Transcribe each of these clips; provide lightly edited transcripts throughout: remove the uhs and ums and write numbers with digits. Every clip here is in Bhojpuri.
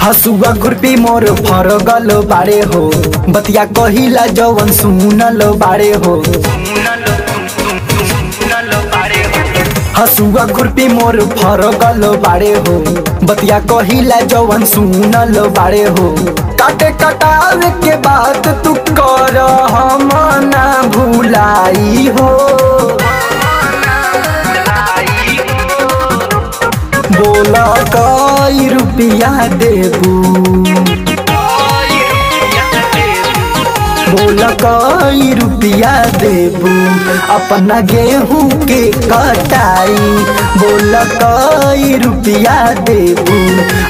हसुआ खुरपी मोर फरगल बारे हो, बतिया कहिला जवन सुनल बारे हो। हसुआ खुरपी मोर फरगल बारे हो, बतिया कहिला जवन सुनल बारे हो। काटे कटावे के बात तू कर हम ना भुलाई हो। बोला कई रुपया देबू, बोला कई रुपया देबू अपना गेहूं के कटाई। बोला कई रुपया देबू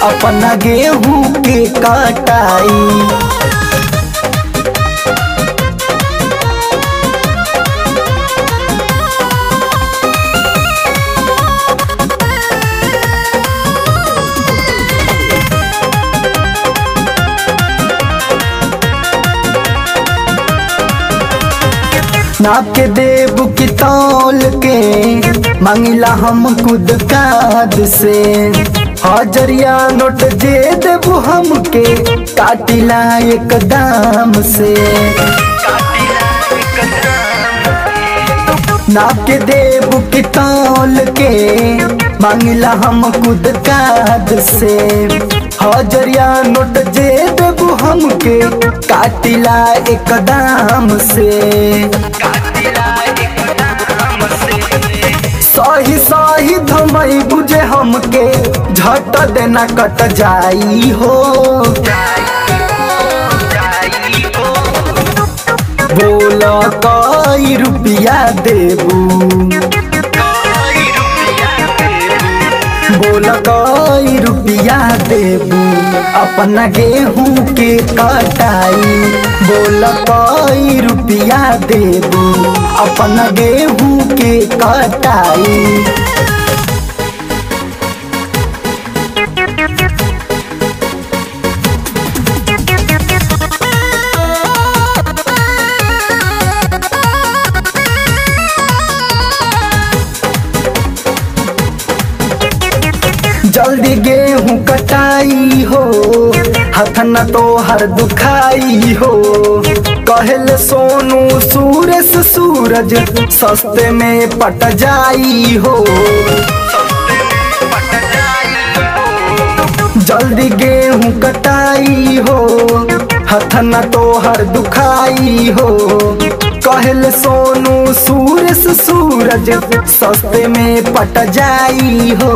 अपना गेहूं के कटाई। नाप के देबू की तौल के मांगिला हम खुद काद से। हजरिया नोट दे देबू हमके काटिला एक दाम से। नाप के देबू की तौल के मांगिला हम खुद काद से। हजरिया नोट दे देबू हमके काटिला एक दाम से। सही सही धमई बुझे हमके झट देना कट जाई हो। बोला कई रुपया देबू, बोला कई रुपया देबू अपना गेहूं के कटाई। बोला कई रुपया देबू अपना गेहूं के कटाई। जल्दी गेहूं कटाई हो, हाथ न तो हर दुखाई हो। कहल सोनू सूरज सूरज सस्ते में पट जाई हो। जल्दी गेहूं कटाई हो, हाथ न तो हर दुखाई हो। कहल सोनू सूरज सूरज सस्ते में पट जाई हो।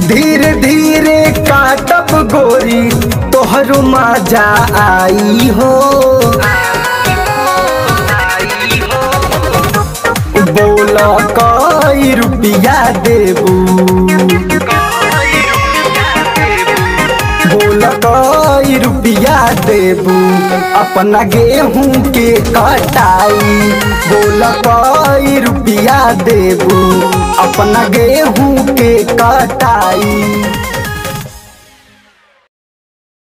धीरे धीरे काटब गोरी तोहरो मजा आई हो। बोला कई रुपया देबू, बोला कई रुपया देबू अपना गेहूं के कटाई। बोला कई रुपया देबू अपना गेहूं के कटाई।